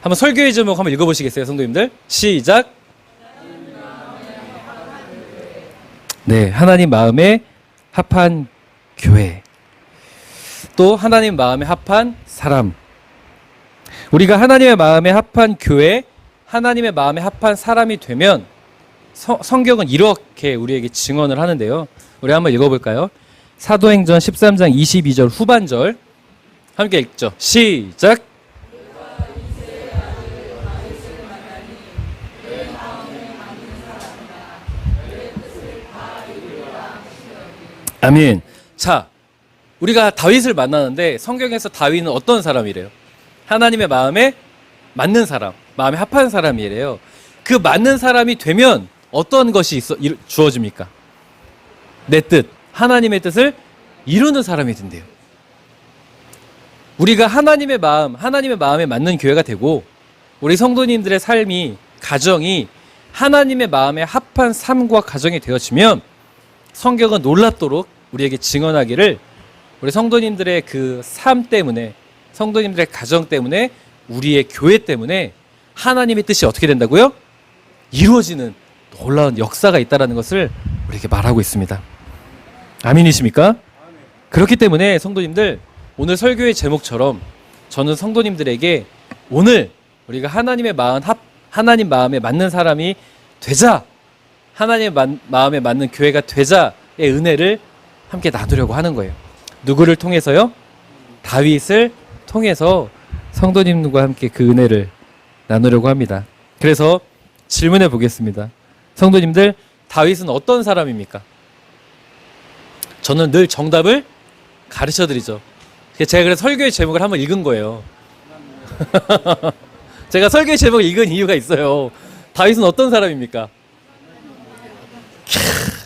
한번 설교의 제목 한번 읽어보시겠어요, 성도님들? 시작. 네, 하나님 마음에 합한 교회. 또 하나님 마음에 합한 사람. 우리가 하나님의 마음에 합한 교회, 하나님의 마음에 합한 사람이 되면 성경은 이렇게 우리에게 증언을 하는데요. 우리 한번 읽어볼까요? 사도행전 13장 22절 후반절 함께 읽죠. 시작. 아멘. 자, 우리가 다윗을 만나는데 성경에서 다윗은 어떤 사람이래요? 하나님의 마음에 맞는 사람, 마음에 합한 사람이래요. 그 맞는 사람이 되면 어떤 것이 주어집니까? 내 뜻, 하나님의 뜻을 이루는 사람이 된대요. 우리가 하나님의 마음에 맞는 교회가 되고 우리 성도님들의 삶이, 가정이 하나님의 마음에 합한 삶과 가정이 되어지면 성경은 놀랍도록 우리에게 증언하기를 우리 성도님들의 그 삶 때문에, 성도님들의 가정 때문에, 우리의 교회 때문에 하나님의 뜻이 어떻게 된다고요? 이루어지는 놀라운 역사가 있다는 것을 우리에게 말하고 있습니다. 아멘이십니까? 그렇기 때문에 성도님들, 오늘 설교의 제목처럼 저는 성도님들에게 오늘 우리가 하나님 마음에 맞는 사람이 되자, 하나님의 마음에 맞는 교회가 되자의 은혜를 함께 나누려고 하는 거예요. 누구를 통해서요? 다윗을 통해서 성도님과 함께 그 은혜를 나누려고 합니다. 그래서 질문해 보겠습니다. 성도님들, 다윗은 어떤 사람입니까? 저는 늘 정답을 가르쳐 드리죠. 제가 그래서 설교의 제목을 한번 읽은 거예요. 제가 설교의 제목을 읽은 이유가 있어요. 다윗은 어떤 사람입니까?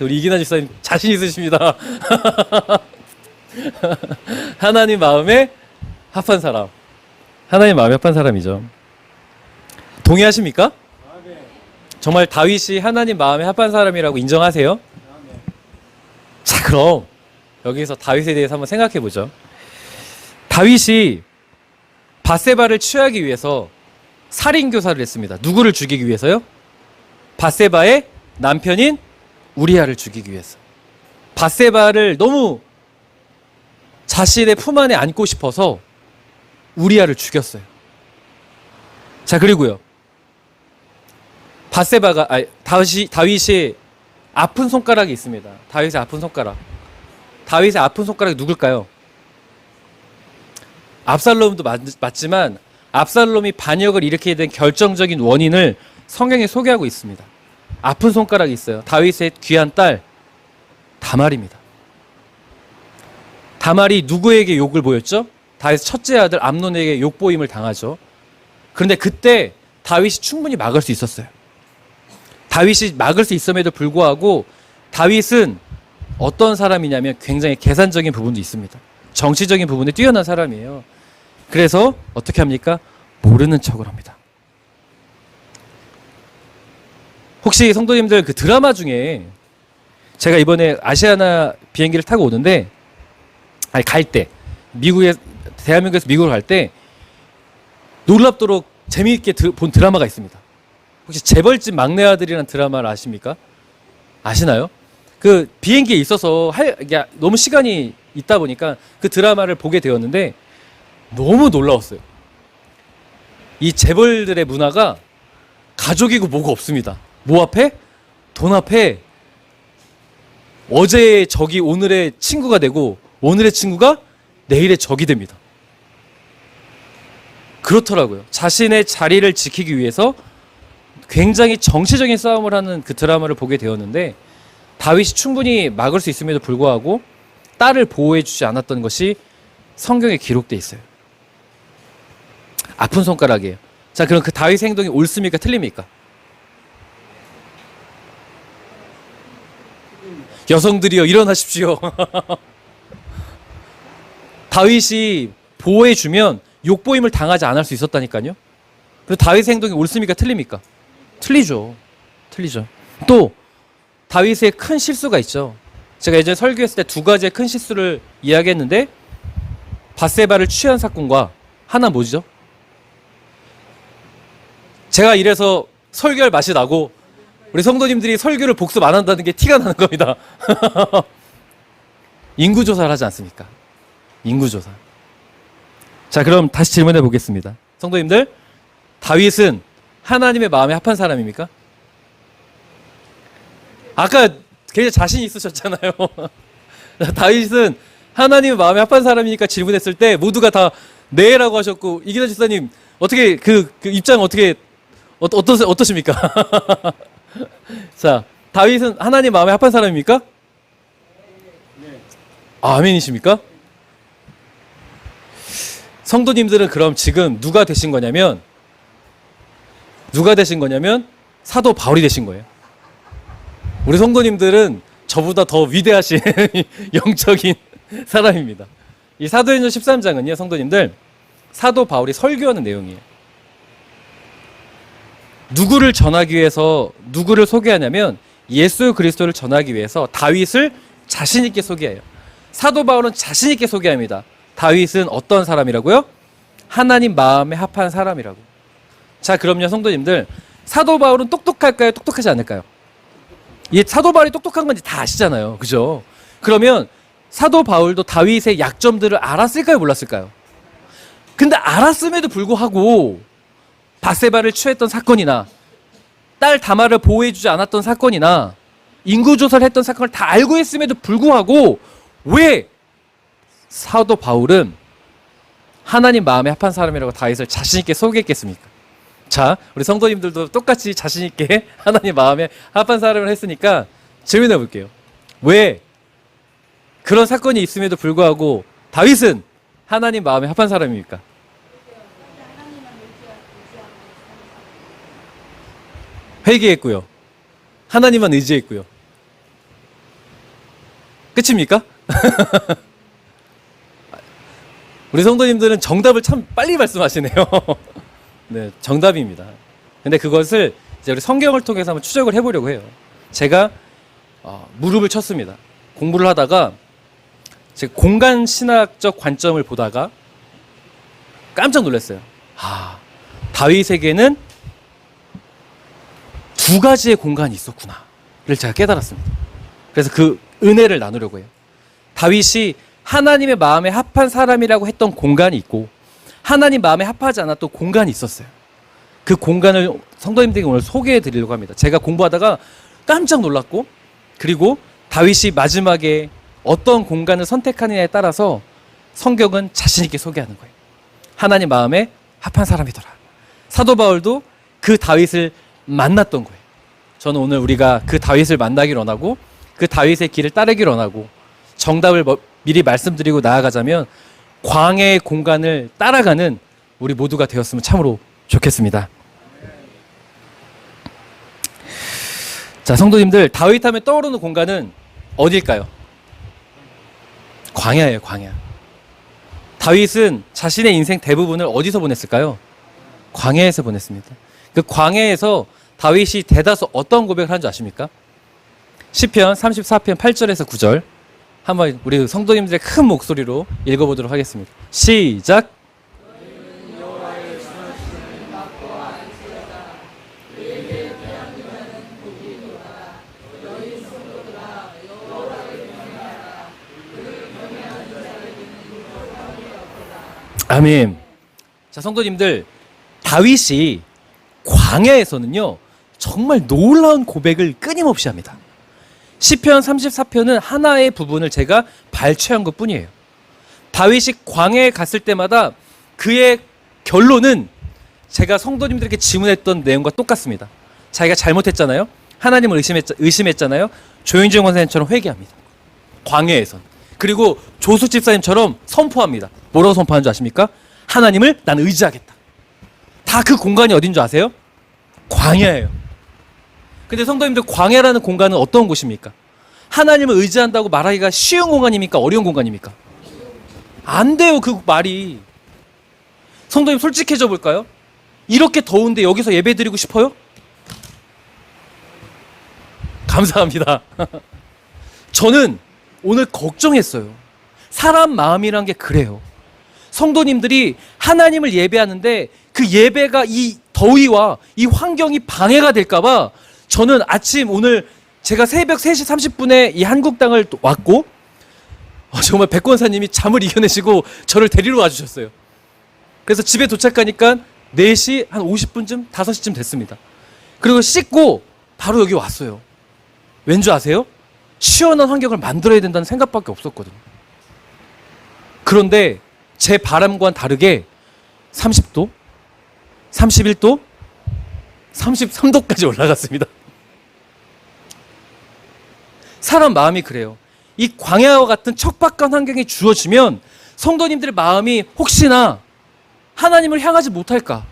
우리 이기나 집사님 자신 있으십니다. 하나님 마음에 합한 사람. 하나님 마음에 합한 사람이죠. 동의하십니까? 정말 다윗이 하나님 마음에 합한 사람이라고 인정하세요? 자, 그럼 여기서 다윗에 대해서 한번 생각해 보죠. 다윗이 밧세바를 취하기 위해서 살인 교사를 했습니다. 누구를 죽이기 위해서요? 밧세바의 남편인 우리아를 죽이기 위해서. 밧세바를 너무 자신의 품 안에 안고 싶어서 우리아를 죽였어요. 자, 그리고요, 다윗이 아픈 손가락이 있습니다. 다윗의 아픈 손가락. 다윗의 아픈 손가락이 누굴까요? 압살롬도 맞지만 압살롬이 반역을 일으키게 된 결정적인 원인을 성경에 소개하고 있습니다. 아픈 손가락이 있어요. 다윗의 귀한 딸 다말입니다. 다말이 누구에게 욕을 보였죠? 다윗 첫째 아들 암논에게 욕보임을 당하죠. 그런데 그때 다윗이 충분히 막을 수 있었어요. 다윗이 막을 수 있음에도 불구하고 다윗은 어떤 사람이냐면 굉장히 계산적인 부분도 있습니다. 정치적인 부분에 뛰어난 사람이에요. 그래서 어떻게 합니까? 모르는 척을 합니다. 혹시 성도님들 그 드라마 중에, 제가 이번에 아시아나 비행기를 타고 오는데, 갈 때, 대한민국에서 미국을 갈 때 놀랍도록 재미있게 본 드라마가 있습니다. 혹시 재벌집 막내 아들이라는 드라마를 아십니까? 아시나요? 그 비행기에 있어서 너무 시간이 있다 보니까 그 드라마를 보게 되었는데 너무 놀라웠어요. 이 재벌들의 문화가 가족이고 뭐고 없습니다. 뭐 앞에? 돈 앞에. 어제의 적이 오늘의 친구가 되고 오늘의 친구가 내일의 적이 됩니다. 그렇더라고요. 자신의 자리를 지키기 위해서 굉장히 정치적인 싸움을 하는 그 드라마를 보게 되었는데, 다윗이 충분히 막을 수 있음에도 불구하고 딸을 보호해 주지 않았던 것이 성경에 기록되어 있어요. 아픈 손가락이에요. 자, 그럼 그 다윗의 행동이 옳습니까? 틀립니까? 여성들이여 일어나십시오. 다윗이 보호해주면 욕보임을 당하지 않을 수 있었다니까요. 그리고 다윗의 행동이 옳습니까? 틀립니까? 틀리죠. 또 다윗의 큰 실수가 있죠. 제가 예전에 설교했을 때 두 가지의 큰 실수를 이야기했는데, 밧세바를 취한 사건과 하나 뭐죠? 제가 이래서 설교할 맛이 나고 우리 성도님들이 설교를 복습 안 한다는 게 티가 나는 겁니다. 인구조사를 하지 않습니까? 인구조사. 자, 그럼 다시 질문해 보겠습니다. 성도님들, 다윗은 하나님의 마음에 합한 사람입니까? 아까 굉장히 자신 있으셨잖아요. 다윗은 하나님의 마음에 합한 사람이니까 질문했을 때 모두가 다 네라고 하셨고, 이기자 집사님 어떻게 그 입장 어떻게 어떠십니까? 자, 다윗은 하나님 마음에 합한 사람입니까? 아멘이십니까? 성도님들은 그럼 지금 누가 되신 거냐면 사도 바울이 되신 거예요. 우리 성도님들은 저보다 더 위대하신 영적인 사람입니다. 이 사도행전 13장은요, 성도님들, 사도 바울이 설교하는 내용이에요. 누구를 전하기 위해서 누구를 소개하냐면 예수 그리스도를 전하기 위해서 다윗을 자신 있게 소개해요. 사도 바울은 자신 있게 소개합니다. 다윗은 어떤 사람이라고요? 하나님 마음에 합한 사람이라고. 자, 그럼요, 성도님들, 사도 바울은 똑똑할까요? 똑똑하지 않을까요? 이 사도 바울이 똑똑한 건지 다 아시잖아요. 그죠? 그러면 사도 바울도 다윗의 약점들을 알았을까요? 몰랐을까요? 근데 알았음에도 불구하고 바세바를 취했던 사건이나 딸 다말을 보호해주지 않았던 사건이나 인구조사를 했던 사건을 다 알고 있음에도 불구하고 왜 사도 바울은 하나님 마음에 합한 사람이라고 다윗을 자신 있게 소개했겠습니까? 자, 우리 성도님들도 똑같이 자신 있게 하나님 마음에 합한 사람을 했으니까 질문해 볼게요. 왜 그런 사건이 있음에도 불구하고 다윗은 하나님 마음에 합한 사람입니까? 회개했고요. 하나님만 의지했고요. 끝입니까? 우리 성도님들은 정답을 참 빨리 말씀하시네요. 네, 정답입니다. 근데 그것을 이제 우리 성경을 통해서 한번 추적을 해보려고 해요. 제가 무릎을 쳤습니다. 공부를 하다가 제 공간 신학적 관점을 보다가 깜짝 놀랐어요. 다윗에게는 두 가지의 공간이 있었구나를 제가 깨달았습니다. 그래서 그 은혜를 나누려고 해요. 다윗이 하나님의 마음에 합한 사람이라고 했던 공간이 있고 하나님 마음에 합하지 않았던 공간이 있었어요. 그 공간을 성도님들에게 오늘 소개해 드리려고 합니다. 제가 공부하다가 깜짝 놀랐고, 그리고 다윗이 마지막에 어떤 공간을 선택하느냐에 따라서 성경은 자신 있게 소개하는 거예요. 하나님 마음에 합한 사람이더라. 사도 바울도 그 다윗을 만났던 거예요. 저는 오늘 우리가 그 다윗을 만나기를 원하고 그 다윗의 길을 따르기를 원하고 정답을 미리 말씀드리고 나아가자면 광야의 공간을 따라가는 우리 모두가 되었으면 참으로 좋겠습니다. 자, 성도님들, 다윗 하면 떠오르는 공간은 어딜까요? 광야예요, 광야. 다윗은 자신의 인생 대부분을 어디서 보냈을까요? 광야에서 보냈습니다. 그 광야에서 다윗이 대다수 어떤 고백을 한 줄 아십니까? 시편 34편 8절에서 9절 한번 우리 성도님들의 큰 목소리로 읽어보도록 하겠습니다. 시작! 아멘. 자, 성도님들, 다윗이 광야에서는요 정말 놀라운 고백을 끊임없이 합니다. 시편 34편은 하나의 부분을 제가 발췌한 것 뿐이에요. 다윗이 광야에 갔을 때마다 그의 결론은 제가 성도님들에게 질문했던 내용과 똑같습니다. 자기가 잘못했잖아요. 하나님을 의심했잖아요. 조윤정 권사님처럼 회개합니다. 광야에선. 그리고 조수 집사님처럼 선포합니다. 뭐라고 선포하는 줄 아십니까? 하나님을 난 의지하겠다. 다 그 공간이 어딘 줄 아세요? 광야예요. 근데 성도님들, 광야라는 공간은 어떤 곳입니까? 하나님을 의지한다고 말하기가 쉬운 공간입니까? 어려운 공간입니까? 안 돼요, 그 말이. 성도님, 솔직해져 볼까요? 이렇게 더운데 여기서 예배 드리고 싶어요? 감사합니다. 저는 오늘 걱정했어요. 사람 마음이란 게 그래요. 성도님들이 하나님을 예배하는데 그 예배가 이 더위와 이 환경이 방해가 될까봐 저는 아침 오늘 제가 새벽 3시 30분에 이 한국당을 왔고 정말 백 권사님이 잠을 이겨내시고 저를 데리러 와주셨어요. 그래서 집에 도착하니까 4시 한 50분쯤 5시쯤 됐습니다. 그리고 씻고 바로 여기 왔어요. 왠지 아세요? 시원한 환경을 만들어야 된다는 생각밖에 없었거든요. 그런데 제 바람과는 다르게 30도, 31도, 33도까지 올라갔습니다. 사람 마음이 그래요. 이 광야와 같은 척박한 환경이 주어지면 성도님들의 마음이 혹시나 하나님을 향하지 못할까?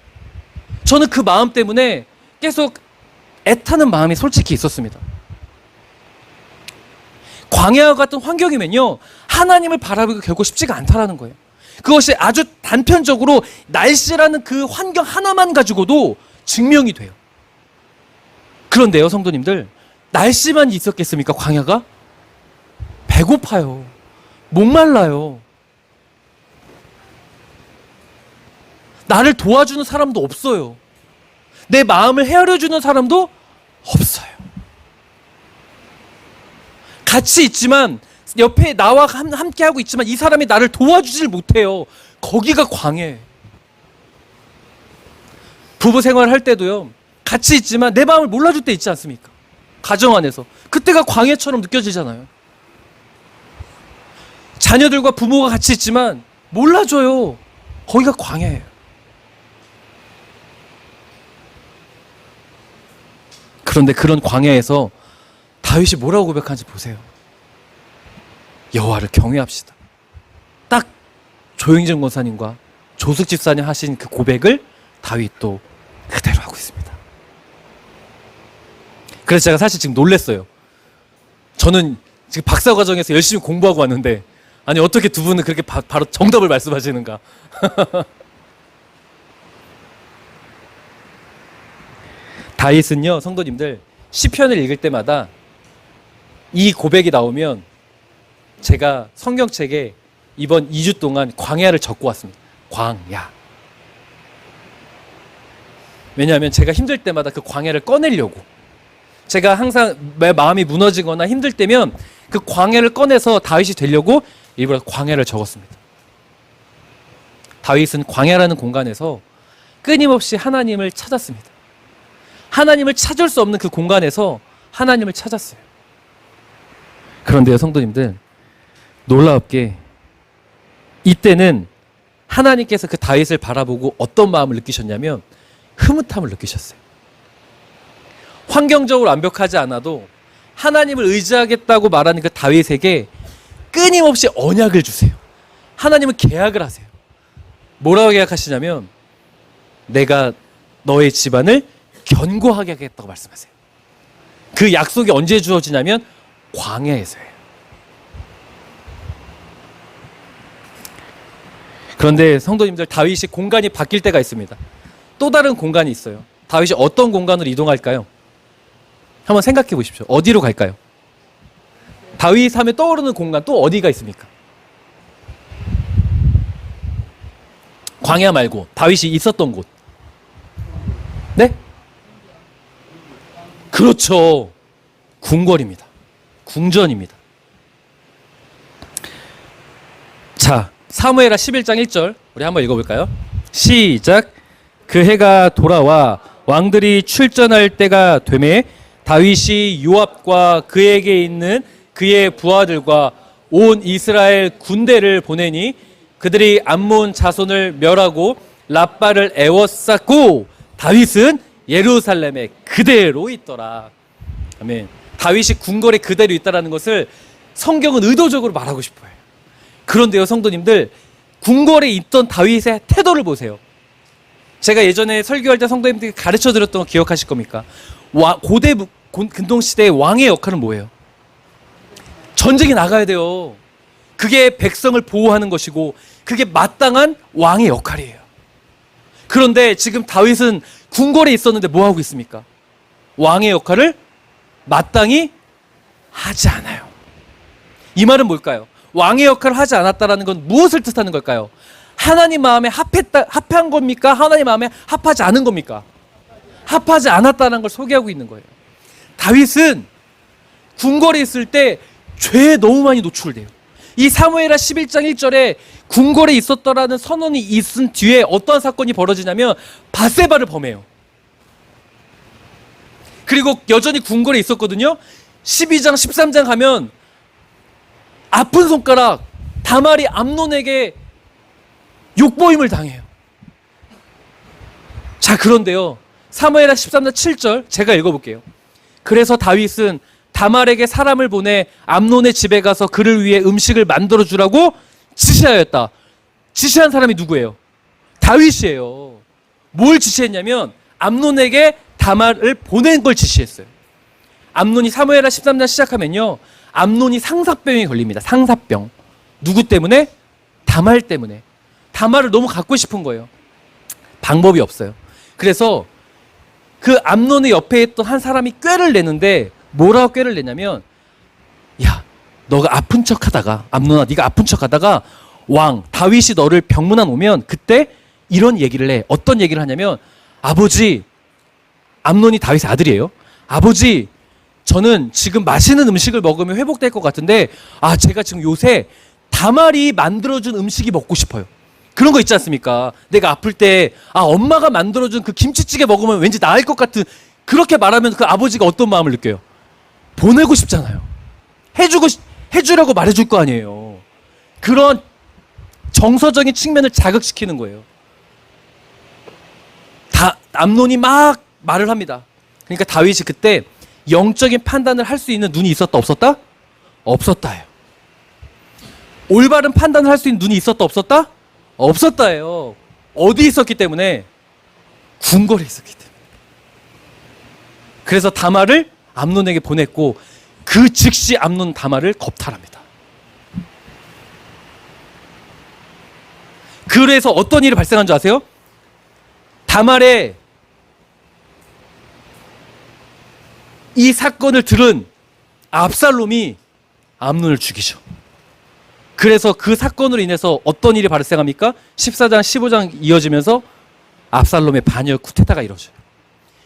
저는 그 마음 때문에 계속 애타는 마음이 솔직히 있었습니다. 광야와 같은 환경이면요, 하나님을 바라보기 결코 쉽지가 않다라는 거예요. 그것이 아주 단편적으로 날씨라는 그 환경 하나만 가지고도 증명이 돼요. 그런데요, 성도님들, 날씨만 있었겠습니까? 광야가? 배고파요. 목말라요. 나를 도와주는 사람도 없어요. 내 마음을 헤아려주는 사람도 없어요. 같이 있지만, 옆에 나와 함께하고 있지만 이 사람이 나를 도와주질 못해요. 거기가 광야예요. 부부 생활할 때도요, 같이 있지만 내 마음을 몰라줄 때 있지 않습니까? 가정 안에서. 그때가 광야처럼 느껴지잖아요. 자녀들과 부모가 같이 있지만 몰라줘요. 거기가 광야예요. 그런데 그런 광야에서 다윗이 뭐라고 고백하는지 보세요. 여호와를 경외합시다. 딱 조영진 권사님과 조숙 집사님 하신 그 고백을 다윗도 그대로 하고 있습니다. 그래서 제가 사실 지금 놀랐어요. 저는 지금 박사 과정에서 열심히 공부하고 왔는데, 아니 어떻게 두 분은 그렇게 바로 정답을 말씀하시는가. 다윗은요, 성도님들, 시편을 읽을 때마다 이 고백이 나오면 제가 성경책에 이번 2주 동안 광야를 적고 왔습니다. 광야. 왜냐하면 제가 힘들 때마다 그 광야를 꺼내려고, 제가 항상 내 마음이 무너지거나 힘들 때면 그 광야를 꺼내서 다윗이 되려고 일부러 광야를 적었습니다. 다윗은 광야라는 공간에서 끊임없이 하나님을 찾았습니다. 하나님을 찾을 수 없는 그 공간에서 하나님을 찾았어요. 그런데요, 성도님들, 놀랍게 이때는 하나님께서 그 다윗을 바라보고 어떤 마음을 느끼셨냐면 흐뭇함을 느끼셨어요. 환경적으로 완벽하지 않아도 하나님을 의지하겠다고 말하는 그 다윗에게 끊임없이 언약을 주세요. 하나님은 계약을 하세요. 뭐라고 계약하시냐면 내가 너의 집안을 견고하게 하겠다고 말씀하세요. 그 약속이 언제 주어지냐면 광야에서예요. 그런데 성도님들, 다윗이 공간이 바뀔 때가 있습니다. 또 다른 공간이 있어요. 다윗이 어떤 공간으로 이동할까요? 한번 생각해 보십시오. 어디로 갈까요? 다윗 하면 떠오르는 공간 또 어디가 있습니까? 광야 말고 다윗이 있었던 곳. 네? 그렇죠. 궁궐입니다. 궁전입니다. 자, 사무엘하 11장 1절 우리 한번 읽어볼까요? 시작. 그 해가 돌아와 왕들이 출전할 때가 되매 다윗이 요압과 그에게 있는 그의 부하들과 온 이스라엘 군대를 보내니 그들이 암몬 자손을 멸하고 랍바를 에워쌌고 다윗은 예루살렘에 그대로 있더라. 아멘. 다윗이 궁궐에 그대로 있다라는 것을 성경은 의도적으로 말하고 싶어요. 그런데요, 성도님들, 궁궐에 있던 다윗의 태도를 보세요. 제가 예전에 설교할 때 성도님들께 가르쳐 드렸던 거 기억하실 겁니까? 고대 근동시대의 왕의 역할은 뭐예요? 전쟁에 나가야 돼요. 그게 백성을 보호하는 것이고 그게 마땅한 왕의 역할이에요. 그런데 지금 다윗은 궁궐에 있었는데 뭐 하고 있습니까? 왕의 역할을 마땅히 하지 않아요. 이 말은 뭘까요? 왕의 역할을 하지 않았다라는 건 무엇을 뜻하는 걸까요? 하나님 마음에 합한 겁니까? 하나님 마음에 합하지 않은 겁니까? 합하지 않았다는 걸 소개하고 있는 거예요. 다윗은 궁궐에 있을 때 죄에 너무 많이 노출돼요. 이 사무엘하 11장 1절에 궁궐에 있었더라는 선언이 있은 뒤에 어떤 사건이 벌어지냐면 밧세바를 범해요. 그리고 여전히 궁궐에 있었거든요. 12장 13장 가면 아픈 손가락 다말이 암논에게 욕보임을 당해요. 자, 그런데요, 사무엘하 13장 7절 제가 읽어볼게요. 그래서 다윗은 다말에게 사람을 보내 암논의 집에 가서 그를 위해 음식을 만들어주라고 지시하였다. 지시한 사람이 누구예요? 다윗이에요. 뭘 지시했냐면 암논에게 다말을 보낸 걸 지시했어요. 암논이 사무엘하 13장 시작하면요, 암논이 상사병에 걸립니다. 상사병. 누구 때문에? 다말 때문에. 다말을 너무 갖고 싶은 거예요. 방법이 없어요. 그래서 그 암논의 옆에 있던 한 사람이 꾀를 내는데 뭐라고 꾀를 내냐면, 야, 너가 아픈 척하다가, 암논아 네가 아픈 척하다가 왕 다윗이 너를 병문안 오면 그때 이런 얘기를 해. 어떤 얘기를 하냐면, 아버지, 암논이 다윗의 아들이에요. 아버지, 저는 지금 맛있는 음식을 먹으면 회복될 것 같은데, 제가 지금 요새 다말이 만들어준 음식이 먹고 싶어요. 그런 거 있지 않습니까? 내가 아플 때 엄마가 만들어준 그 김치찌개 먹으면 왠지 나을 것 같은, 그렇게 말하면 그 아버지가 어떤 마음을 느껴요? 보내고 싶잖아요. 해주려고 말해줄 거 아니에요. 그런 정서적인 측면을 자극시키는 거예요. 암논이 막 말을 합니다. 그러니까 다윗이 그때 영적인 판단을 할 수 있는 눈이 있었다 없었다? 없었다예요. 올바른 판단을 할 수 있는 눈이 있었다 없었다? 없었다예요. 어디 있었기 때문에? 궁궐에 있었기 때문에. 그래서 다말을 암논에게 보냈고 그 즉시 암논 다말을 겁탈합니다. 그래서 어떤 일이 발생한 줄 아세요? 다말의 이 사건을 들은 압살롬이 암논을 죽이죠. 그래서 그 사건으로 인해서 어떤 일이 발생합니까? 14장 15장 이어지면서 압살롬의 반역 쿠데타가 이루어져요.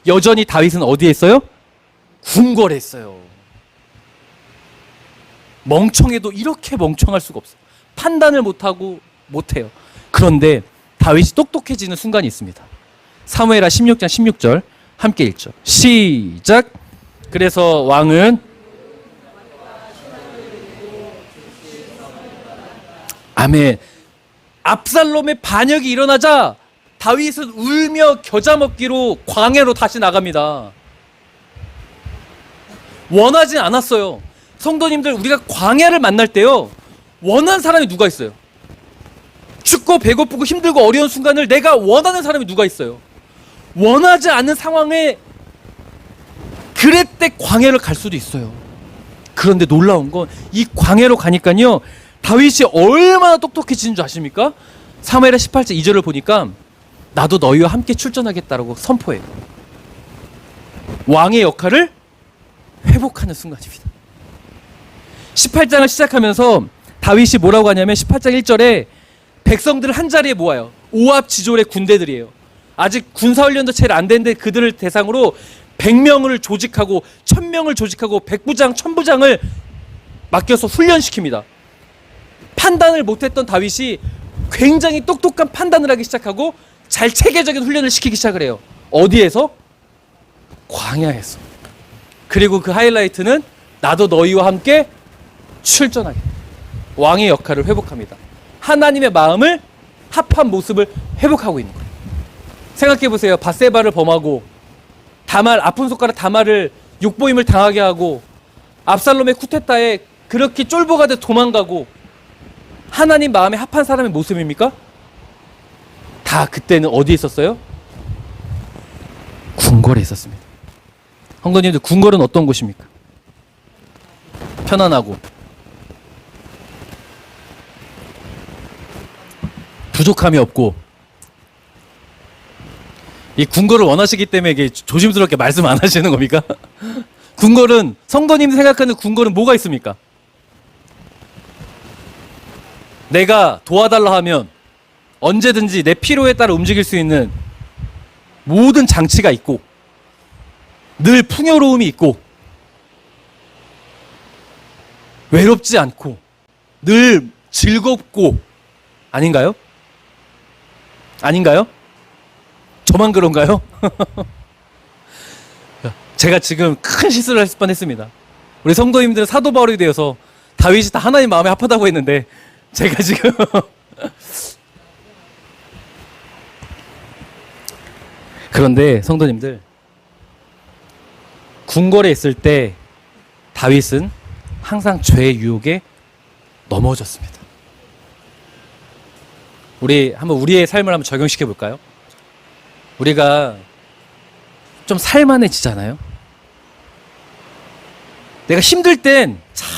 여전히 다윗은 어디에 있어요? 궁궐에 있어요. 멍청해도 이렇게 멍청할 수가 없어요. 판단을 못해요. 그런데 다윗이 똑똑해지는 순간이 있습니다. 사무엘하 16장 16절 함께 읽죠. 시작. 그래서 왕은 아멘. 압살롬의 반역이 일어나자 다윗은 울며 겨자 먹기로 광야로 다시 나갑니다. 원하진 않았어요. 성도님들, 우리가 광야를 만날 때요, 원하는 사람이 누가 있어요? 춥고 배고프고 힘들고 어려운 순간을 내가 원하는 사람이 누가 있어요? 원하지 않는 상황에 그럴 때 광야를 갈 수도 있어요. 그런데 놀라운 건 이 광야로 가니까요, 다윗이 얼마나 똑똑해지는 줄 아십니까? 사무엘하 18장 2절을 보니까 나도 너희와 함께 출전하겠다라고 선포해요. 왕의 역할을 회복하는 순간입니다. 18장을 시작하면서 다윗이 뭐라고 하냐면 18장 1절에 백성들을 한자리에 모아요. 오합지졸의 군대들이에요. 아직 군사훈련도 제일 안 됐는데 그들을 대상으로 100명을 조직하고 1000명을 조직하고 백부장, 천부장을 맡겨서 훈련시킵니다. 판단을 못했던 다윗이 굉장히 똑똑한 판단을 하기 시작하고 잘 체계적인 훈련을 시키기 시작을 해요. 어디에서? 광야에서. 그리고 그 하이라이트는 나도 너희와 함께 출전하겠다. 왕의 역할을 회복합니다. 하나님의 마음을 합한 모습을 회복하고 있는 거예요. 생각해보세요. 밧세바를 범하고 다말, 아픈 손가락 다말을 욕보임을 당하게 하고 압살롬의 쿠데타에 그렇게 쫄보가돼 도망가고 하나님 마음에 합한 사람의 모습입니까? 다 그때는 어디에 있었어요? 궁궐에 있었습니다. 성도님들, 궁궐은 어떤 곳입니까? 편안하고 부족함이 없고, 이 궁궐을 원하시기 때문에 이게 조심스럽게 말씀 안 하시는 겁니까? 궁궐은, 성도님이 생각하는 궁궐은 뭐가 있습니까? 내가 도와달라 하면 언제든지 내 필요에 따라 움직일 수 있는 모든 장치가 있고, 늘 풍요로움이 있고 외롭지 않고 늘 즐겁고 아닌가요? 아닌가요? 저만 그런가요? 제가 지금 큰 실수를 할 뻔했습니다. 우리 성도님들은 사도 바울이 되어서 다윗이 다 하나님 마음에 합하다고 했는데 제가 지금 그런데 성도님들, 궁궐에 있을 때 다윗은 항상 죄의 유혹에 넘어졌습니다. 우리 한번 우리의 삶을 한번 적용시켜 볼까요? 우리가 좀 살만해지잖아요. 내가 힘들 땐, 참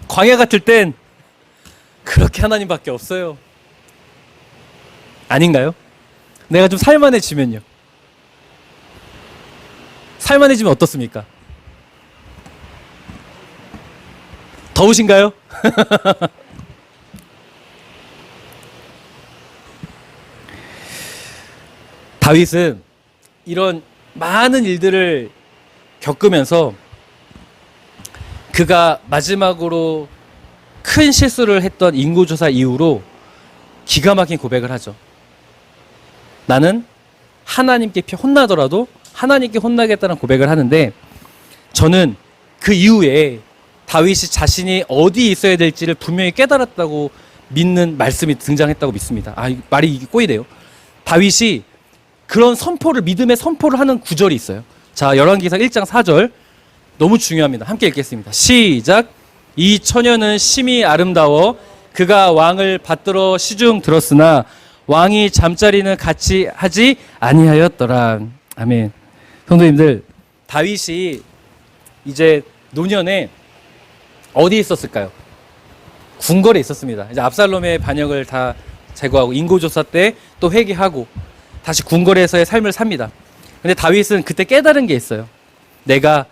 광야 같을 땐 그렇게 하나님밖에 없어요. 아닌가요? 내가 좀 살만해지면요. 살만해지면 어떻습니까? 더우신가요? 다윗은 이런 많은 일들을 겪으면서 그가 마지막으로 큰 실수를 했던 인구조사 이후로 기가 막힌 고백을 하죠. 나는 하나님께 혼나더라도 하나님께 혼나겠다는 고백을 하는데, 저는 그 이후에 다윗이 자신이 어디 있어야 될지를 분명히 깨달았다고 믿는 말씀이 등장했다고 믿습니다. 말이 이게 꼬이네요. 다윗이 그런 선포를, 믿음의 선포를 하는 구절이 있어요. 자, 열왕기상 1장 4절 너무 중요합니다. 함께 읽겠습니다. 시작. 이 처녀는 심히 아름다워 그가 왕을 받들어 시중 들었으나 왕이 잠자리는 같이 하지 아니하였더라. 아멘. 성도님들, 다윗이 이제 노년에 어디 있었을까요? 궁궐에 있었습니다. 이제 압살롬의 반역을 다 제거하고 인고조사 때 또 회개하고 다시 궁궐에서의 삶을 삽니다. 근데 다윗은 그때 깨달은 게 있어요. 내가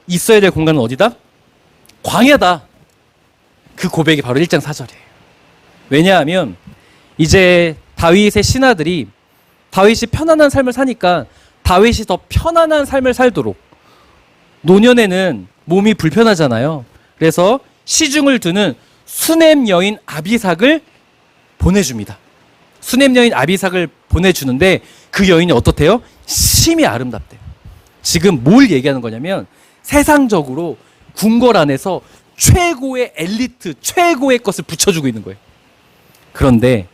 있어야 될 공간은 어디다? 광야다. 그 고백이 바로 1장 4절이에요. 왜냐하면 이제 다윗의 신하들이 다윗이 편안한 삶을 사니까 다윗이 더 편안한 삶을 살도록, 노년에는 몸이 불편하잖아요. 그래서 시중을 두는 수냄 여인 아비삭을 보내줍니다. 수냄 여인 아비삭을 보내주는데 그 여인이 어떻대요? 심히 아름답대요. 지금 뭘 얘기하는 거냐면 세상적으로 궁궐 안에서 최고의 엘리트, 최고의 것을 붙여주고 있는 거예요. 그런데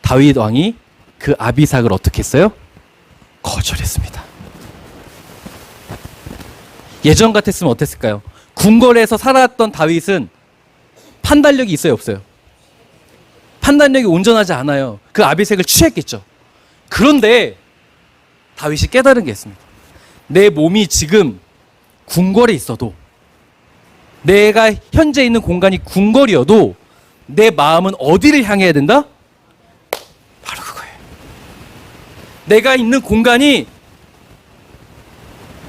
다윗 왕이 그 아비삭을 어떻게 했어요? 거절했습니다. 예전 같았으면 어땠을까요? 궁궐에서 살아왔던 다윗은 판단력이 있어요, 없어요? 판단력이 온전하지 않아요. 그 아비색을 취했겠죠. 그런데 다윗이 깨달은 게 있습니다. 내 몸이 지금 궁궐에 있어도, 내가 현재 있는 공간이 궁궐이어도 내 마음은 어디를 향해야 된다? 바로 그거예요. 내가 있는 공간이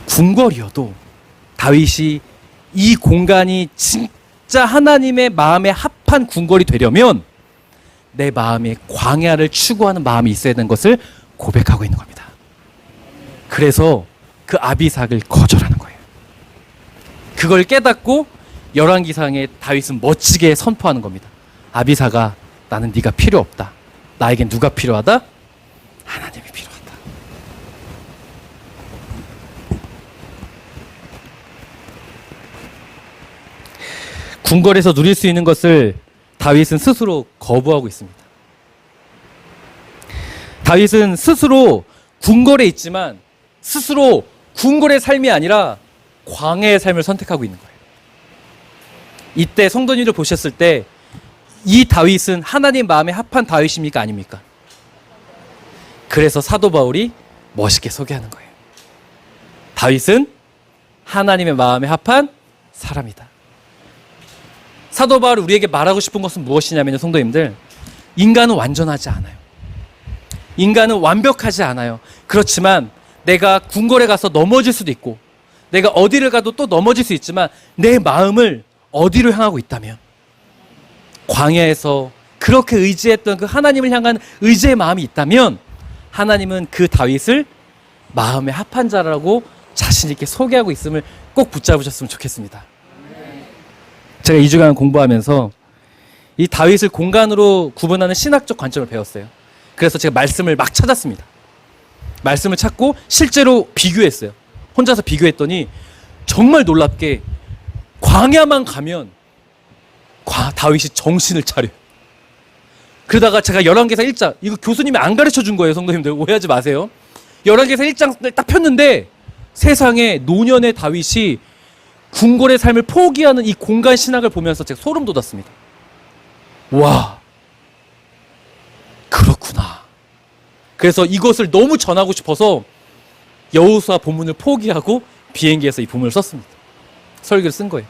궁궐이어도 다윗이 이 공간이 진짜 하나님의 마음에 합한 궁궐이 되려면 내 마음에 광야를 추구하는 마음이 있어야 되는 것을 고백하고 있는 겁니다. 그래서 그 아비삭을 거절하는 거예요. 그걸 깨닫고 열왕기상에 다윗은 멋지게 선포하는 겁니다. 아비삭아, 나는 네가 필요 없다. 나에겐 누가 필요하다? 하나님이 필요하다. 궁궐에서 누릴 수 있는 것을 다윗은 스스로 거부하고 있습니다. 다윗은 스스로 궁궐에 있지만 스스로 궁궐의 삶이 아니라 광야의 삶을 선택하고 있는 거예요. 이때 성도님들 보셨을 때 이 다윗은 하나님 마음에 합한 다윗입니까? 아닙니까? 그래서 사도 바울이 멋있게 소개하는 거예요. 다윗은 하나님의 마음에 합한 사람이다. 사도 바울이 우리에게 말하고 싶은 것은 무엇이냐면, 성도님들, 인간은 완전하지 않아요. 인간은 완벽하지 않아요. 그렇지만 내가 궁궐에 가서 넘어질 수도 있고, 내가 어디를 가도 또 넘어질 수 있지만 내 마음을 어디로 향하고 있다면, 광야에서 그렇게 의지했던 그 하나님을 향한 의지의 마음이 있다면 하나님은 그 다윗을 마음에 합한 자라고 자신 있게 소개하고 있음을 꼭 붙잡으셨으면 좋겠습니다. 제가 2주간 공부하면서 이 다윗을 공간으로 구분하는 신학적 관점을 배웠어요. 그래서 제가 말씀을 막 찾았습니다. 말씀을 찾고 실제로 비교했어요. 혼자서 비교했더니 정말 놀랍게 광야만 가면 다윗이 정신을 차려요. 그러다가 제가 열왕기사 1장, 이거 교수님이 안 가르쳐 준 거예요. 성도님들 오해하지 마세요. 열왕기사 1장을 딱 폈는데 세상에 노년의 다윗이 궁궐의 삶을 포기하는 이 공간 신학을 보면서 제가 소름 돋았습니다. 와, 그렇구나. 그래서 이것을 너무 전하고 싶어서 여호수아 본문을 포기하고 비행기에서 이 본문을 썼습니다. 설교를 쓴 거예요.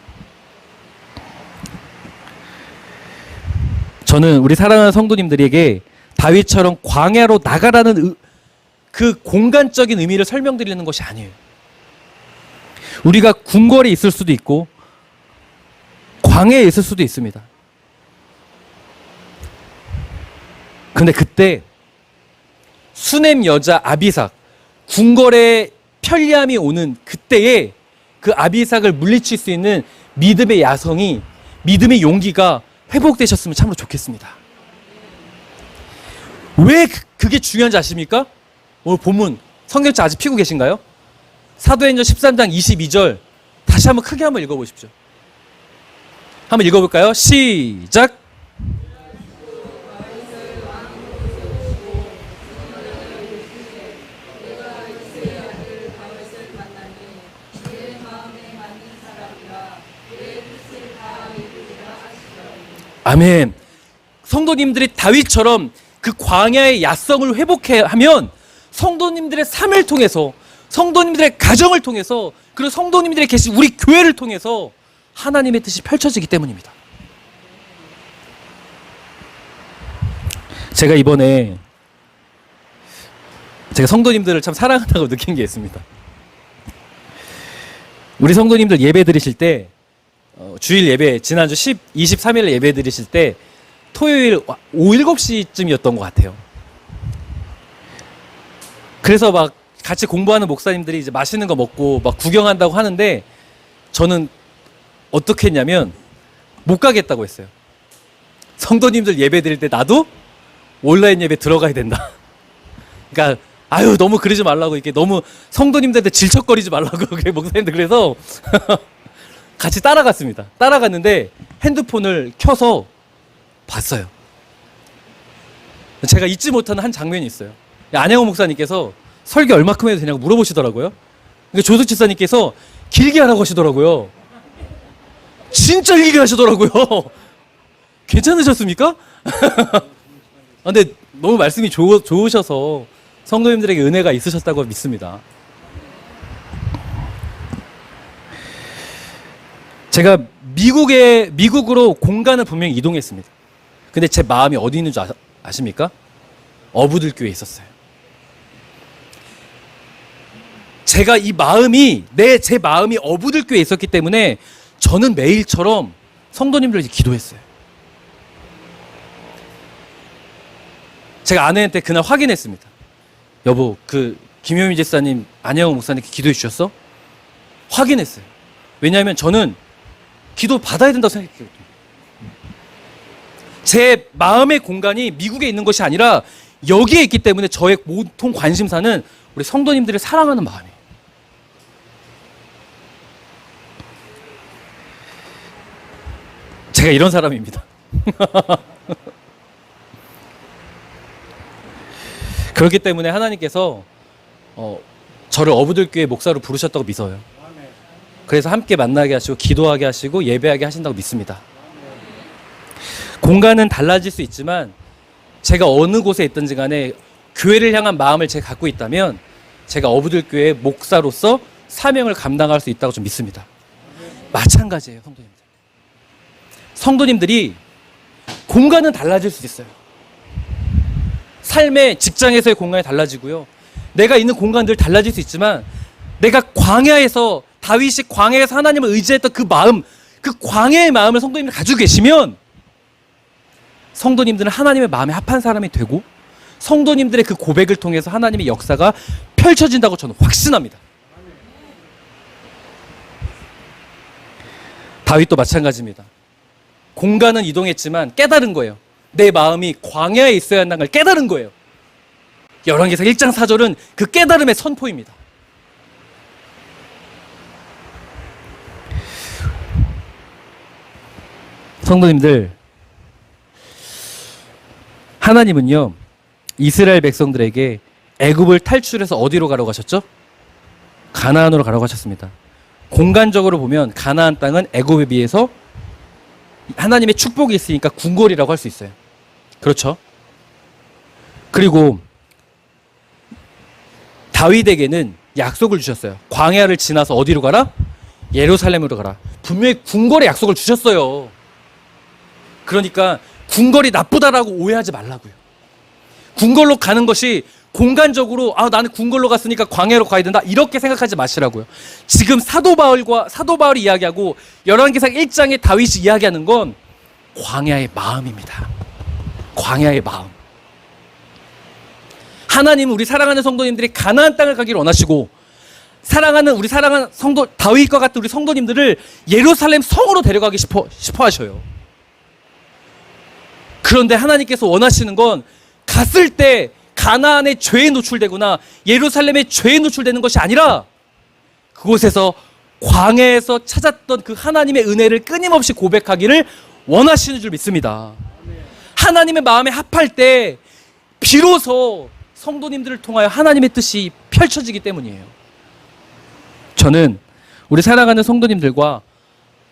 저는 우리 사랑하는 성도님들에게 다윗처럼 광야로 나가라는 그 공간적인 의미를 설명드리는 것이 아니에요. 우리가 궁궐에 있을 수도 있고 광야에 있을 수도 있습니다. 근데 그때 수넴 여자 아비삭, 궁궐에 편리함이 오는 그때에 그 아비삭을 물리칠 수 있는 믿음의 야성이, 믿음의 용기가 회복되셨으면 참으로 좋겠습니다. 왜 그게 중요한지 아십니까? 오늘 본문 성경책 아직 피고 계신가요? 사도행전 13장 22절 다시 한번 크게 한번 읽어보십시오. 한번 읽어볼까요? 시작. 아멘. 성도님들이 다윗처럼 그 광야의 야성을 회복하면 성도님들의 삶을 통해서, 성도님들의 가정을 통해서, 그리고 성도님들의 계신 우리 교회를 통해서 하나님의 뜻이 펼쳐지기 때문입니다. 제가 이번에 제가 성도님들을 참 사랑한다고 느낀 게 있습니다. 우리 성도님들 예배 드리실 때 주일 예배, 지난주 23일 예배 드리실 때 토요일 오후 7시쯤이었던 것 같아요. 그래서 막 같이 공부하는 목사님들이 이제 맛있는 거 먹고 막 구경한다고 하는데 저는 어떻게 했냐면 못 가겠다고 했어요. 성도님들 예배 드릴 때 나도 온라인 예배 들어가야 된다. 그러니까 아유 너무 그러지 말라고, 이렇게 너무 성도님들한테 질척거리지 말라고 목사님들 그래서 같이 따라갔습니다. 따라갔는데 핸드폰을 켜서 봤어요. 제가 잊지 못하는 한 장면이 있어요. 안영호 목사님께서 설교 얼마큼 해도 되냐고 물어보시더라고요. 그러니까 조숙 집사님께서 길게 하라고 하시더라고요. 진짜 길게 하시더라고요. 괜찮으셨습니까? 근데 너무 말씀이 좋으셔서 성도님들에게 은혜가 있으셨다고 믿습니다. 제가 미국으로 공간을 분명히 이동했습니다. 근데 제 마음이 어디 있는 줄 아십니까? 어부들교회에 있었어요. 제가 이 마음이, 제 마음이 어부들교회에 있었기 때문에 저는 매일처럼 성도님들 기도했어요. 제가 아내한테 그날 확인했습니다. 여보, 그 김효민 집사님, 안영호 목사님께 기도해 주셨어? 확인했어요. 왜냐하면 저는 기도 받아야 된다고 생각했거든요. 제 마음의 공간이 미국에 있는 것이 아니라 여기에 있기 때문에 저의 모든 관심사는 우리 성도님들을 사랑하는 마음이에요. 제가 이런 사람입니다. 그렇기 때문에 하나님께서 저를 어부들교회 목사로 부르셨다고 믿어요. 그래서 함께 만나게 하시고 기도하게 하시고 예배하게 하신다고 믿습니다. 공간은 달라질 수 있지만 제가 어느 곳에 있든지 간에 교회를 향한 마음을 제가 갖고 있다면 제가 어부들교회 목사로서 사명을 감당할 수 있다고 좀 믿습니다. 마찬가지예요, 성도님들. 성도님들이 공간은 달라질 수 있어요. 삶의 직장에서의 공간이 달라지고요. 내가 있는 공간들 달라질 수 있지만 내가 광야에서, 다윗이 광야에서 하나님을 의지했던 그 마음, 그 광야의 마음을 성도님들 가지고 계시면 성도님들은 하나님의 마음에 합한 사람이 되고 성도님들의 그 고백을 통해서 하나님의 역사가 펼쳐진다고 저는 확신합니다. 다윗도 마찬가지입니다. 공간은 이동했지만 깨달은 거예요. 내 마음이 광야에 있어야 한다는 걸 깨달은 거예요. 열왕기상 1장 4절은 그 깨달음의 선포입니다. 성도님들, 하나님은요 이스라엘 백성들에게 애굽을 탈출해서 어디로 가라고 하셨죠? 가나안으로 가라고 하셨습니다. 공간적으로 보면 가나안 땅은 애굽에 비해서 하나님의 축복이 있으니까 궁궐이라고 할 수 있어요. 그렇죠? 그리고 다윗에게는 약속을 주셨어요. 광야를 지나서 어디로 가라? 예루살렘으로 가라. 분명히 궁궐의 약속을 주셨어요. 그러니까 궁궐이 나쁘다라고 오해하지 말라고요. 궁궐로 가는 것이 공간적으로 나는 궁궐로 갔으니까 광야로 가야 된다 이렇게 생각하지 마시라고요. 지금 사도 바울이 이야기하고 열왕기상 1장에 다윗이 이야기하는 건 광야의 마음입니다. 광야의 마음. 하나님은 우리 사랑하는 성도님들이 가나안 땅을 가기를 원하시고 우리 사랑하는 성도 다윗과 같은 우리 성도님들을 예루살렘 성으로 데려가기 싶어 하셔요. 그런데 하나님께서 원하시는 건 갔을 때 가나안의 죄에 노출되거나 예루살렘의 죄에 노출되는 것이 아니라 그곳에서 광야에서 찾았던 그 하나님의 은혜를 끊임없이 고백하기를 원하시는 줄 믿습니다. 하나님의 마음에 합할 때 비로소 성도님들을 통하여 하나님의 뜻이 펼쳐지기 때문이에요. 저는 우리 사랑하는 성도님들과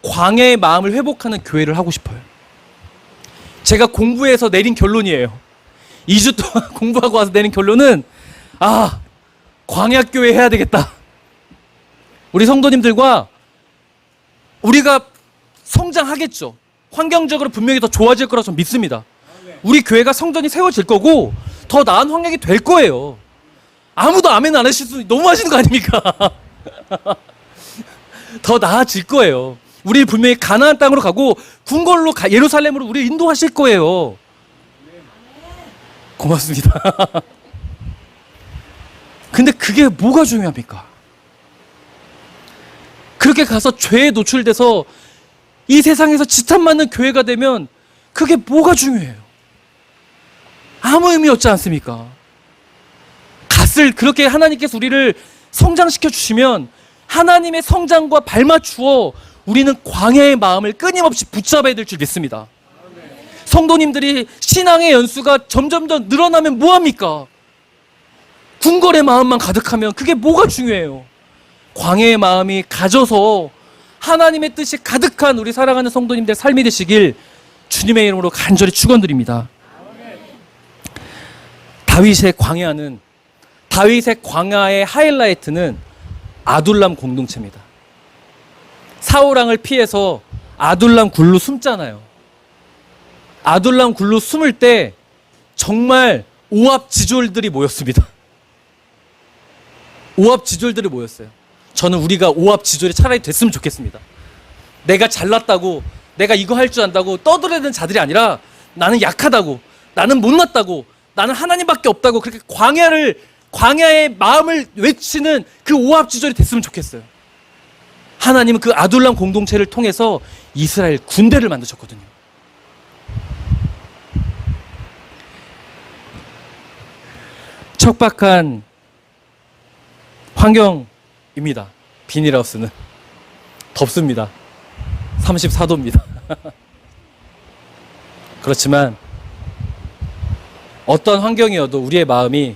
광야의 마음을 회복하는 교회를 하고 싶어요. 제가 공부해서 내린 결론이에요. 2주 동안 공부하고 와서 내린 결론은 광야교회 해야 되겠다. 우리 성도님들과 우리가 성장하겠죠. 환경적으로 분명히 더 좋아질 거라서 믿습니다. 우리 교회가 성전이 세워질 거고 더 나은 환경이 될 거예요. 아무도 아멘 안 하실 수 너무 하시는 거 아닙니까? 더 나아질 거예요. 우리 분명히 가나안 땅으로 가고 궁궐로 예루살렘으로 우리 인도하실 거예요. 고맙습니다. 근데 그게 뭐가 중요합니까? 그렇게 가서 죄에 노출돼서 이 세상에서 지탄맞는 교회가 되면 그게 뭐가 중요해요? 아무 의미 없지 않습니까? 그렇게 하나님께서 우리를 성장시켜 주시면 하나님의 성장과 발맞추어 우리는 광야의 마음을 끊임없이 붙잡아야 될 줄 믿습니다. 성도님들이 신앙의 연수가 점점 더 늘어나면 뭐합니까? 궁궐의 마음만 가득하면 그게 뭐가 중요해요? 광야의 마음이 가져서 하나님의 뜻이 가득한 우리 사랑하는 성도님들의 삶이 되시길 주님의 이름으로 간절히 축원드립니다. 다윗의 광야의 하이라이트는 아둘람 공동체입니다. 사울왕을 피해서 아둘람 굴로 숨잖아요. 아둘람 굴로 숨을 때 정말 오합지졸들이 모였습니다. 오합지졸들이 모였어요. 저는 우리가 오합지졸이 차라리 됐으면 좋겠습니다. 내가 잘났다고, 내가 이거 할 줄 안다고 떠들어대는 자들이 아니라 나는 약하다고, 나는 못났다고, 나는 하나님밖에 없다고 그렇게 광야의 마음을 외치는 그 오합지졸이 됐으면 좋겠어요. 하나님은 그 아둘람 공동체를 통해서 이스라엘 군대를 만드셨거든요. 척박한 환경입니다. 비닐하우스는 덥습니다. 34도입니다. 그렇지만 어떤 환경이어도 우리의 마음이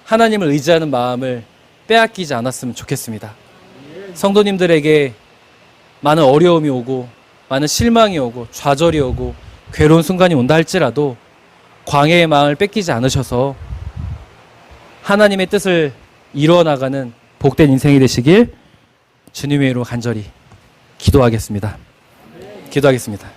하나님을 의지하는 마음을 빼앗기지 않았으면 좋겠습니다. 성도님들에게 많은 어려움이 오고 많은 실망이 오고 좌절이 오고 괴로운 순간이 온다 할지라도 광야의 마음을 뺏기지 않으셔서 하나님의 뜻을 이루어나가는 복된 인생이 되시길 주님의 이름으로 간절히 기도하겠습니다. 기도하겠습니다.